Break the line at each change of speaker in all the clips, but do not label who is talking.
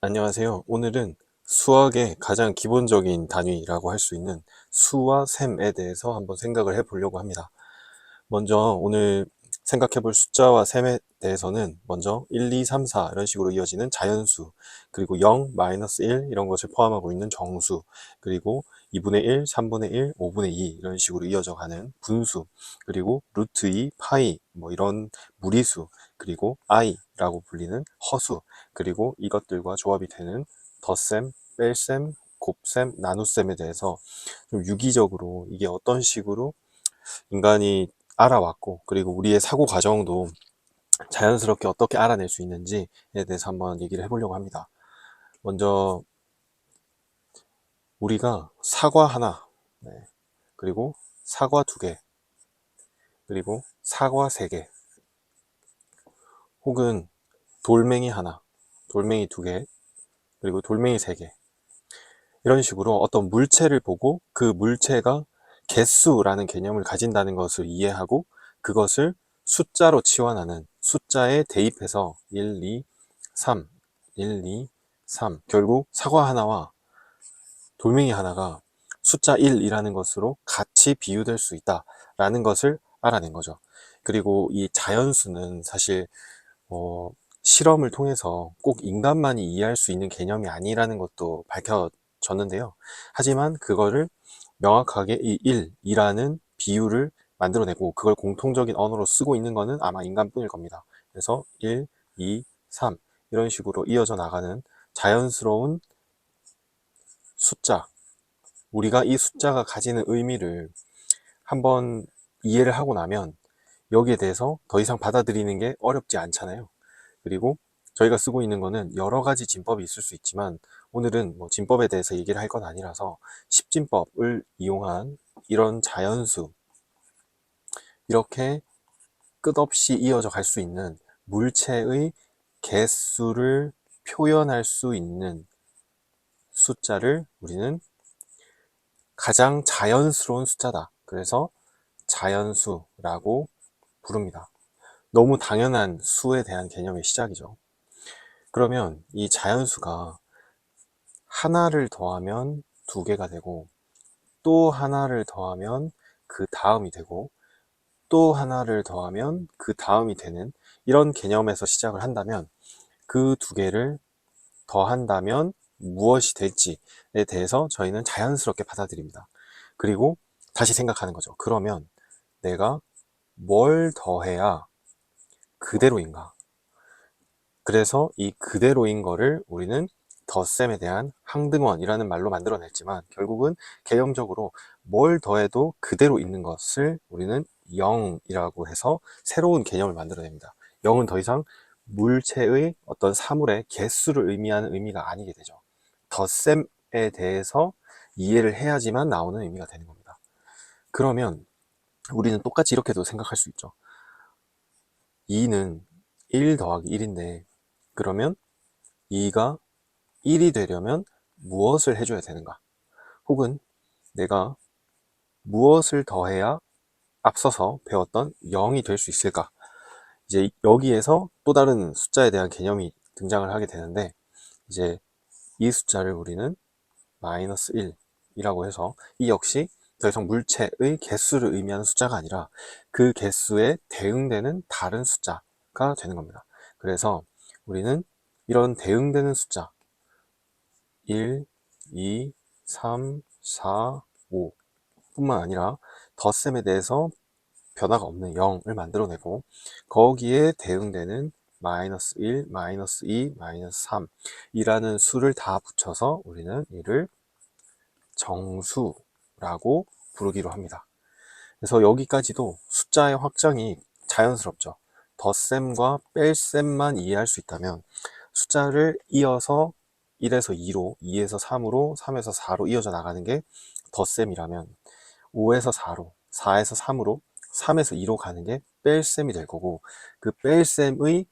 안녕하세요. 오늘은 수학의 가장 기본적인 단위라고 할 수 있는 수와 셈에 대해서 한번 생각을 해 보려고 합니다. 먼저 오늘 생각해 볼 숫자와 셈에 대해서는 먼저 1, 2, 3, 4 이런 식으로 이어지는 자연수, 그리고 0, 마이너스 1 이런 것을 포함하고 있는 정수, 그리고 2분의 1, 3분의 1, 5분의 2 이런 식으로 이어져 가는 분수, 그리고 루트 2, 파이 뭐 이런 무리수, 그리고 i라고 불리는 허수, 그리고 이것들과 조합이 되는 덧셈, 뺄셈, 곱셈, 나눗셈에 대해서 좀 유기적으로 이게 어떤 식으로 인간이 알아왔고, 그리고 우리의 사고 과정도 자연스럽게 어떻게 알아낼 수 있는지에 대해서 한번 얘기를 해보려고 합니다. 먼저 우리가 사과 하나, 네, 그리고 사과 두 개, 그리고 사과 세 개, 혹은 돌멩이 하나, 돌멩이 두 개, 그리고 돌멩이 세 개, 이런 식으로 어떤 물체를 보고 그 물체가 개수라는 개념을 가진다는 것을 이해하고 그것을 숫자로 치환하는, 숫자에 대입해서 1, 2, 3, 1, 2, 3, 결국 사과 하나와 돌멩이 하나가 숫자 1이라는 것으로 같이 비유될 수 있다라는 것을 알아낸 거죠. 그리고 이 자연수는 사실 실험을 통해서 꼭 인간만이 이해할 수 있는 개념이 아니라는 것도 밝혀졌는데요. 하지만 그거를 명확하게 이 1이라는 비유를 만들어내고 그걸 공통적인 언어로 쓰고 있는 것은 아마 인간뿐일 겁니다. 그래서 1, 2, 3 이런 식으로 이어져 나가는 자연스러운 숫자, 우리가 이 숫자가 가지는 의미를 한번 이해를 하고 나면 여기에 대해서 더 이상 받아들이는 게 어렵지 않잖아요. 그리고 저희가 쓰고 있는 거는 여러 가지 진법이 있을 수 있지만 오늘은 뭐 진법에 대해서 얘기를 할 건 아니라서 십진법을 이용한 이런 자연수, 이렇게 끝없이 이어져 갈 수 있는 물체의 개수를 표현할 수 있는 숫자를 우리는 가장 자연스러운 숫자다, 그래서 자연수라고 부릅니다. 너무 당연한 수에 대한 개념의 시작이죠. 그러면 이 자연수가 하나를 더하면 두 개가 되고, 또 하나를 더하면 그 다음이 되고, 또 하나를 더하면 그 다음이 되는 이런 개념에서 시작을 한다면 그 두 개를 더한다면 무엇이 될지에 대해서 저희는 자연스럽게 받아들입니다. 그리고 다시 생각하는 거죠. 그러면 내가 뭘 더해야 그대로인가? 그래서 이 그대로인 거를 우리는 덧셈에 대한 항등원이라는 말로 만들어냈지만 결국은 개념적으로 뭘 더해도 그대로 있는 것을 우리는 0이라고 해서 새로운 개념을 만들어냅니다. 0은 더 이상 물체의 어떤 사물의 개수를 의미하는 의미가 아니게 되죠. 덧셈에 대해서 이해를 해야지만 나오는 의미가 되는 겁니다. 그러면 우리는 똑같이 이렇게도 생각할 수 있죠. 2는 1 더하기 1인데 그러면 2가 1이 되려면 무엇을 해줘야 되는가? 혹은 내가 무엇을 더해야 앞서서 배웠던 0이 될 수 있을까? 이제 여기에서 또 다른 숫자에 대한 개념이 등장을 하게 되는데, 이제 이 숫자를 우리는 마이너스 1이라고 해서 이 역시 더 이상 물체의 개수를 의미하는 숫자가 아니라 그 개수에 대응되는 다른 숫자가 되는 겁니다. 그래서 우리는 이런 대응되는 숫자 1, 2, 3, 4, 5 뿐만 아니라 덧셈에 대해서 변화가 없는 0을 만들어내고 거기에 대응되는 마이너스 1, 마이너스 2, 마이너스 3 이라는 수를 다 붙여서 우리는 이를 정수라고 부르기로 합니다. 그래서 여기까지도 숫자의 확장이 자연스럽죠. 덧셈과 뺄셈만 이해할 수 있다면 숫자를 이어서 1에서 2로, 2에서 3으로, 3에서 4로 이어져 나가는 게 덧셈이라면 5에서 4로, 4에서 3으로, 3에서 2로 가는 게 뺄셈이 될 거고, 그 뺄셈의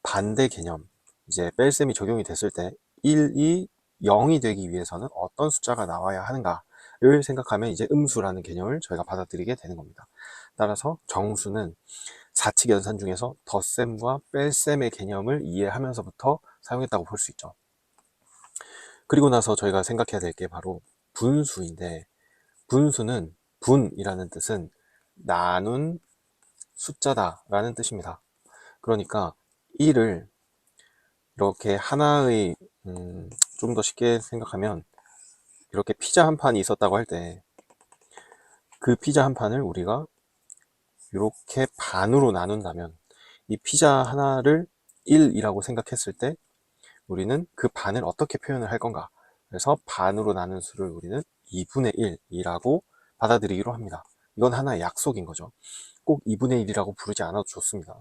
반대 개념, 이제 뺄셈이 적용이 됐을 때 1이 0이 되기 위해서는 어떤 숫자가 나와야 하는가를 생각하면 이제 음수라는 개념을 저희가 받아들이게 되는 겁니다. 따라서 정수는 사칙 연산 중에서 덧셈과 뺄셈의 개념을 이해하면서부터 사용했다고 볼 수 있죠. 그리고 나서 저희가 생각해야 될 게 바로 분수인데, 분수는 분이라는 뜻은 나눈 숫자다 라는 뜻입니다. 그러니까 1을 이렇게 하나의 좀 더 쉽게 생각하면, 이렇게 피자 한 판이 있었다고 할 때 그 피자 한 판을 우리가 이렇게 반으로 나눈다면, 이 피자 하나를 1이라고 생각했을 때 우리는 그 반을 어떻게 표현을 할 건가? 그래서 반으로 나눈 수를 우리는 2분의 1이라고 받아들이기로 합니다. 이건 하나의 약속인 거죠. 꼭 2분의 1이라고 부르지 않아도 좋습니다.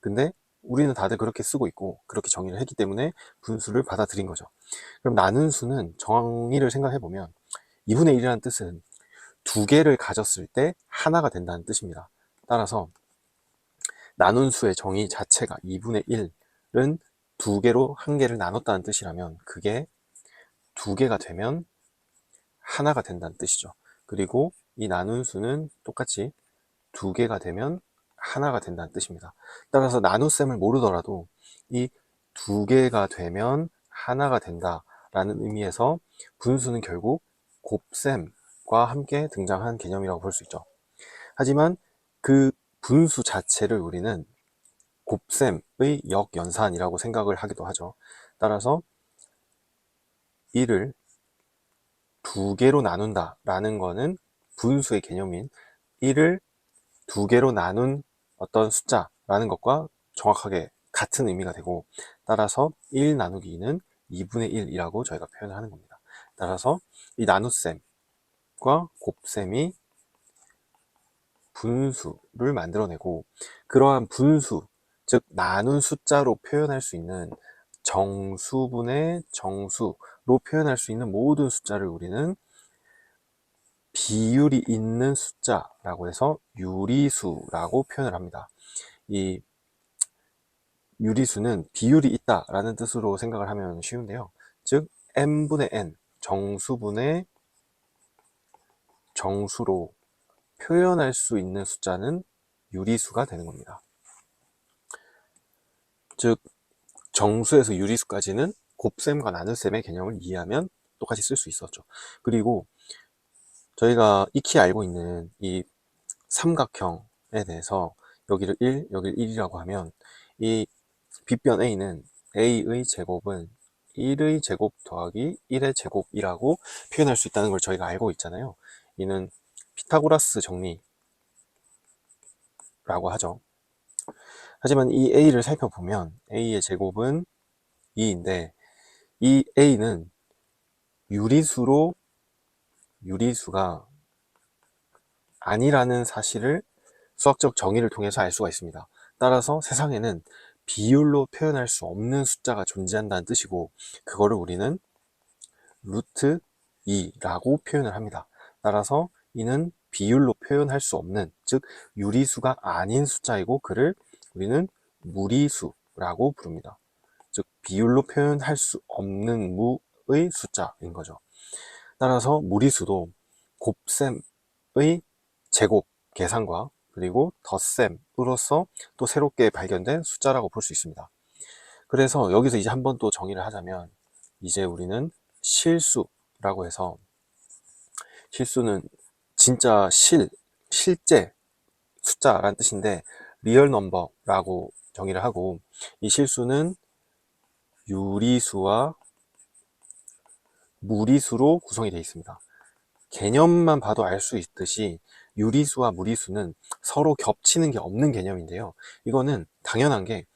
근데 우리는 다들 그렇게 쓰고 있고 그렇게 정의를 했기 때문에 분수를 받아들인 거죠. 그럼 나눈 수는 정의를 생각해 보면 2분의 1이라는 뜻은 두 개를 가졌을 때 하나가 된다는 뜻입니다. 따라서 나눈 수의 정의 자체가 2분의 1은 두 개로 한 개를 나눴다는 뜻이라면, 그게 두 개가 되면 하나가 된다는 뜻이죠. 그리고 이 나눈 수는 똑같이 두 개가 되면 하나가 된다는 뜻입니다. 따라서 나눗셈을 모르더라도 이 두 개가 되면 하나가 된다라는 의미에서 분수는 결국 곱셈과 함께 등장한 개념이라고 볼 수 있죠. 하지만 그 분수 자체를 우리는 곱셈의 역연산이라고 생각을 하기도 하죠. 따라서 1을 두 개로 나눈다 라는 거는 분수의 개념인 1을 두 개로 나눈 어떤 숫자라는 것과 정확하게 같은 의미가 되고, 따라서 1 나누기 2는 2분의 1이라고 저희가 표현을 하는 겁니다. 따라서 이 나눗셈과 곱셈이 분수를 만들어내고, 그러한 분수, 즉 나눈 숫자로 표현할 수 있는 정수분의 정수로 표현할 수 있는 모든 숫자를 우리는 비율이 있는 숫자라고 해서 유리수라고 표현을 합니다. 이 유리수는 비율이 있다라는 뜻으로 생각을 하면 쉬운데요. 즉 n분의 n, 정수분의 정수로 표현할 수 있는 숫자는 유리수가 되는 겁니다. 즉 정수에서 유리수까지는 곱셈과 나눗셈의 개념을 이해하면 똑같이 쓸 수 있었죠. 그리고 저희가 익히 알고 있는 이 삼각형에 대해서 여기를 1, 여기를 1이라고 하면, 이 빗변 a는 a의 제곱은 1의 제곱 더하기 1의 제곱이라고 표현할 수 있다는 걸 저희가 알고 있잖아요. 이는 피타고라스 정리라고 하죠. 하지만 이 a를 살펴보면 a의 제곱은 2인데, 이 a는 유리수가 아니라는 사실을 수학적 정의를 통해서 알 수가 있습니다. 따라서 세상에는 비율로 표현할 수 없는 숫자가 존재한다는 뜻이고, 그거를 우리는 루트 2라고 표현을 합니다. 따라서 이는 비율로 표현할 수 없는, 즉 유리수가 아닌 숫자이고, 그를 우리는 무리수라고 부릅니다. 즉 비율로 표현할 수 없는 무의 숫자인 거죠. 따라서 무리수도 곱셈의 제곱 계산과 그리고 덧셈으로써 또 새롭게 발견된 숫자라고 볼 수 있습니다. 그래서 여기서 이제 한번 또 정의를 하자면, 이제 우리는 실수라고 해서, 실수는 진짜 실제 숫자라는 뜻인데 리얼 넘버라고 정의를 하고, 이 실수는 유리수와 무리수로 구성이 되어 있습니다. 개념만 봐도 알 수 있듯이 유리수와 무리수는 서로 겹치는 게 없는 개념인데요. 이거는 당연한 게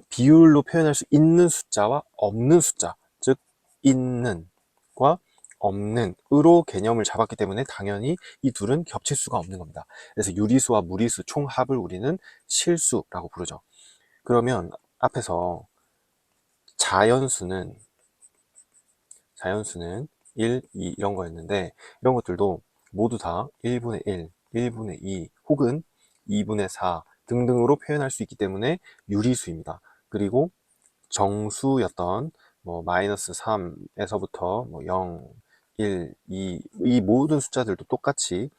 비율로 표현할 수 있는 숫자와 없는 숫자, 즉 있는과 없는으로 개념을 잡았기 때문에 당연히 이 둘은 겹칠 수가 없는 겁니다. 그래서 유리수와 무리수 총합을 우리는 실수라고 부르죠. 그러면 앞에서 자연수는 1, 2 이런 거였는데, 이런 것들도 모두 다 1분의 1, 1분의 2 혹은 2분의 4 등등으로 표현할 수 있기 때문에 유리수입니다. 그리고 정수였던 마이너스 3에서부터 0, 1, 2 이 모든 숫자들도 똑같이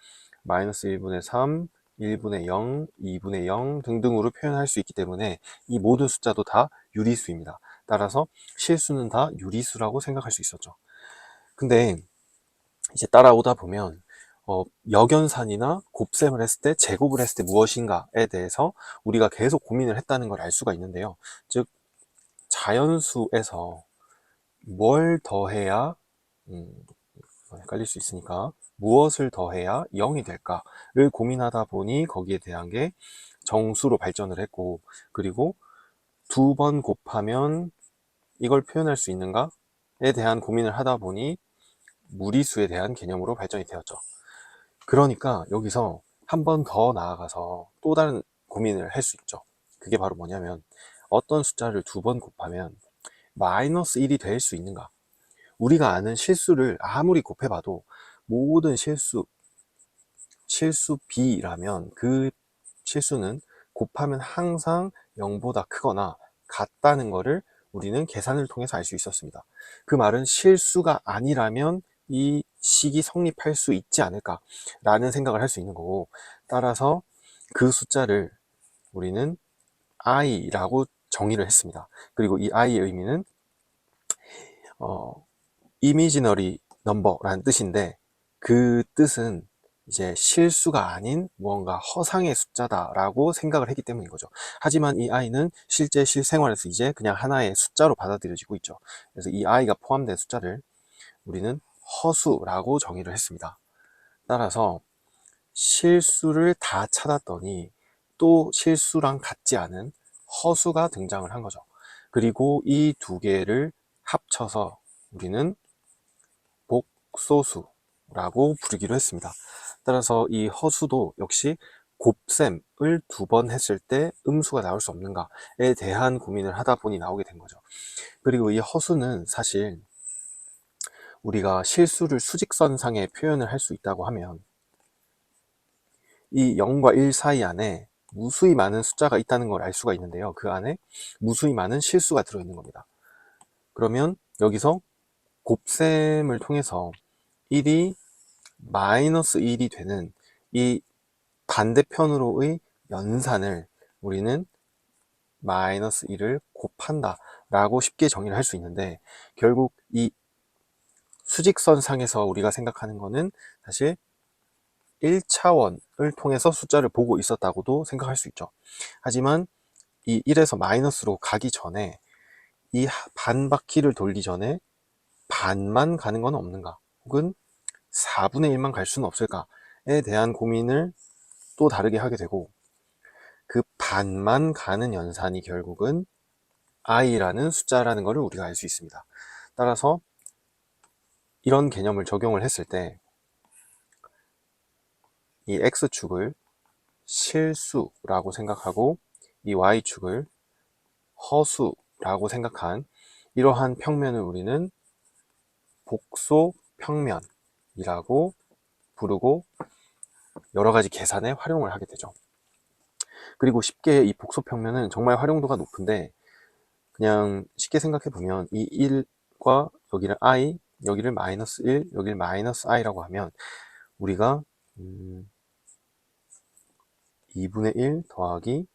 마이너스 1분의 3, 1분의 0, 2분의 0 등등으로 표현할 수 있기 때문에 이 모든 숫자도 다 유리수입니다. 따라서 실수는 다 유리수라고 생각할 수 있었죠. 근데 이제 따라오다 보면 역연산이나 곱셈을 했을 때, 제곱을 했을 때 무엇인가에 대해서 우리가 계속 고민을 했다는 걸 알 수가 있는데요. 즉 자연수에서 뭘 더해야 헷갈릴 수 있으니까 무엇을 더해야 0이 될까를 고민하다 보니 거기에 대한 게 정수로 발전을 했고, 그리고 2번 곱하면 이걸 표현할 수 있는가에 대한 고민을 하다 보니 무리수에 대한 개념으로 발전이 되었죠. 그러니까 여기서 한 번 더 나아가서 또 다른 고민을 할 수 있죠. 그게 바로 뭐냐면, 어떤 숫자를 2번 곱하면 마이너스 1이 될 수 있는가? 우리가 아는 실수를 아무리 곱해봐도 모든 실수 B라면 그 실수는 곱하면 항상 0보다 크거나 같다는 것을 우리는 계산을 통해서 알 수 있었습니다. 그 말은 실수가 아니라면 이 식이 성립할 수 있지 않을까라는 생각을 할 수 있는 거고, 따라서 그 숫자를 우리는 i라고 정의를 했습니다. 그리고 이 i의 의미는 imaginary number라는 뜻인데, 그 뜻은 이제 실수가 아닌 무언가 허상의 숫자다라고 생각을 했기 때문인 거죠. 하지만 이 i는 실제 실생활에서 이제 그냥 하나의 숫자로 받아들여지고 있죠. 그래서 이 i가 포함된 숫자를 우리는 허수라고 정의를 했습니다. 따라서 실수를 다 찾았더니 또 실수랑 같지 않은 허수가 등장을 한 거죠. 그리고 이 두 개를 합쳐서 우리는 복소수라고 부르기로 했습니다. 따라서 이 허수도 역시 곱셈을 2번 했을 때 음수가 나올 수 없는가에 대한 고민을 하다 보니 나오게 된 거죠. 그리고 이 허수는 사실 우리가 실수를 수직선상에 표현을 할 수 있다고 하면 이 0과 1 사이 안에 무수히 많은 숫자가 있다는 걸 알 수가 있는데요. 그 안에 무수히 많은 실수가 들어있는 겁니다. 그러면 여기서 곱셈을 통해서 1이 마이너스 1이 되는 이 반대편으로의 연산을 우리는 마이너스 1을 곱한다 라고 쉽게 정의를 할 수 있는데, 결국 이 수직선상에서 우리가 생각하는 거는 사실 1차원을 통해서 숫자를 보고 있었다고도 생각할 수 있죠. 하지만 이 1에서 마이너스로 가기 전에 이 반바퀴를 돌기 전에 반만 가는 건 없는가, 혹은 4분의 1만 갈 수는 없을까에 대한 고민을 또 다르게 하게 되고, 그 반만 가는 연산이 결국은 i라는 숫자라는 것을 우리가 알 수 있습니다. 따라서 이런 개념을 적용을 했을 때 이 x축을 실수라고 생각하고 이 y축을 허수라고 생각한 이러한 평면을 우리는 복소 평면이라고 부르고 여러 가지 계산에 활용을 하게 되죠. 그리고 쉽게 이 복소 평면은 정말 활용도가 높은데, 그냥 쉽게 생각해 보면 이 1과 여기를 i, 여기를 마이너스 1, 여기를 마이너스 i라고 하면 우리가 2분의 1 더하기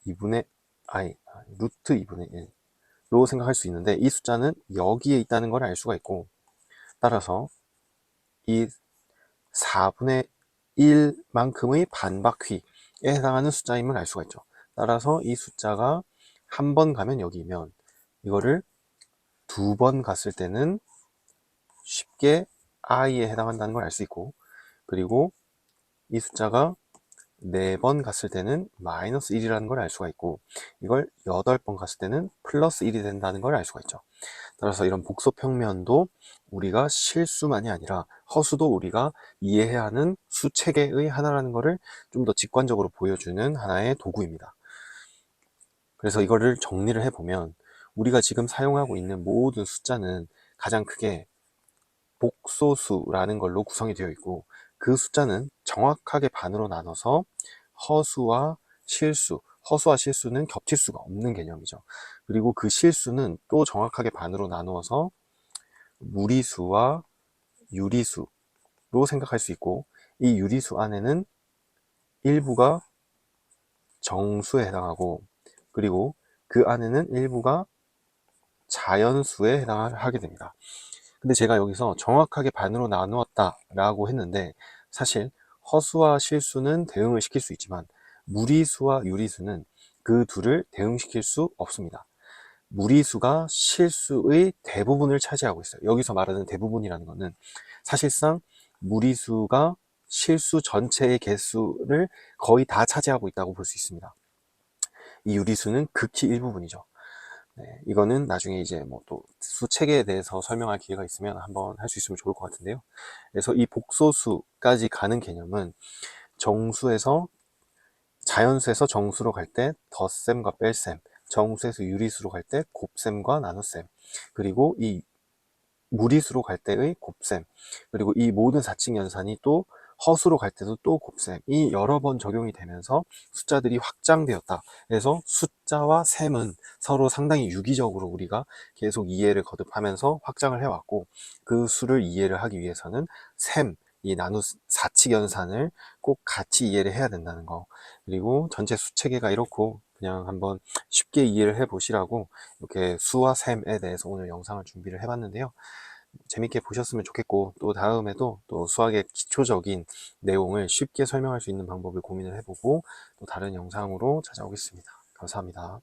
2분의 i, 루트 2분의 1로 생각할 수 있는데, 이 숫자는 여기에 있다는 걸 알 수가 있고, 따라서 이 4분의 1만큼의 반바퀴에 해당하는 숫자임을 알 수가 있죠. 따라서 이 숫자가 한 번 가면 여기면 이거를 2번 갔을 때는 쉽게 i에 해당한다는 걸 알 수 있고, 그리고 이 숫자가 4번 갔을 때는 마이너스 1이라는 걸 알 수가 있고, 이걸 8번 갔을 때는 플러스 1이 된다는 걸 알 수가 있죠. 따라서 이런 복소평면도 우리가 실수만이 아니라 허수도 우리가 이해해야 하는 수체계의 하나라는 것을 좀 더 직관적으로 보여주는 하나의 도구입니다. 그래서 이거를 정리를 해보면 우리가 지금 사용하고 있는 모든 숫자는 가장 크게 복소수라는 걸로 구성이 되어 있고, 그 숫자는 정확하게 반으로 나눠서 허수와 실수, 허수와 실수는 겹칠 수가 없는 개념이죠. 그리고 그 실수는 또 정확하게 반으로 나누어서 무리수와 유리수로 생각할 수 있고, 이 유리수 안에는 일부가 정수에 해당하고, 그리고 그 안에는 일부가 자연수에 해당하게 됩니다. 근데 제가 여기서 정확하게 반으로 나누었다 라고 했는데, 사실 허수와 실수는 대응을 시킬 수 있지만 무리수와 유리수는 그 둘을 대응시킬 수 없습니다. 무리수가 실수의 대부분을 차지하고 있어요. 여기서 말하는 대부분이라는 것은 사실상 무리수가 실수 전체의 개수를 거의 다 차지하고 있다고 볼 수 있습니다. 이 유리수는 극히 일부분이죠. 네, 이거는 나중에 이제 뭐 또 수체계에 대해서 설명할 기회가 있으면 한번 할 수 있으면 좋을 것 같은데요. 그래서 이 복소수까지 가는 개념은 정수에서, 자연수에서 정수로 갈 때 덧셈과 뺄셈, 정수에서 유리수로 갈 때 곱셈과 나눗셈, 그리고 이 무리수로 갈 때의 곱셈, 그리고 이 모든 사칙 연산이 또 허수로 갈 때도 또 곱셈이 여러 번 적용이 되면서 숫자들이 확장되었다. 그래서 숫자와 셈은 서로 상당히 유기적으로 우리가 계속 이해를 거듭하면서 확장을 해왔고, 그 수를 이해를 하기 위해서는 셈, 이 나누 사칙 연산을 꼭 같이 이해를 해야 된다는 거, 그리고 전체 수체계가 이렇고 그냥 한번 쉽게 이해를 해 보시라고 이렇게 수와 셈에 대해서 오늘 영상을 준비를 해봤는데요. 재밌게 보셨으면 좋겠고, 또 다음에도 또 수학의 기초적인 내용을 쉽게 설명할 수 있는 방법을 고민을 해보고 또 다른 영상으로 찾아오겠습니다. 감사합니다.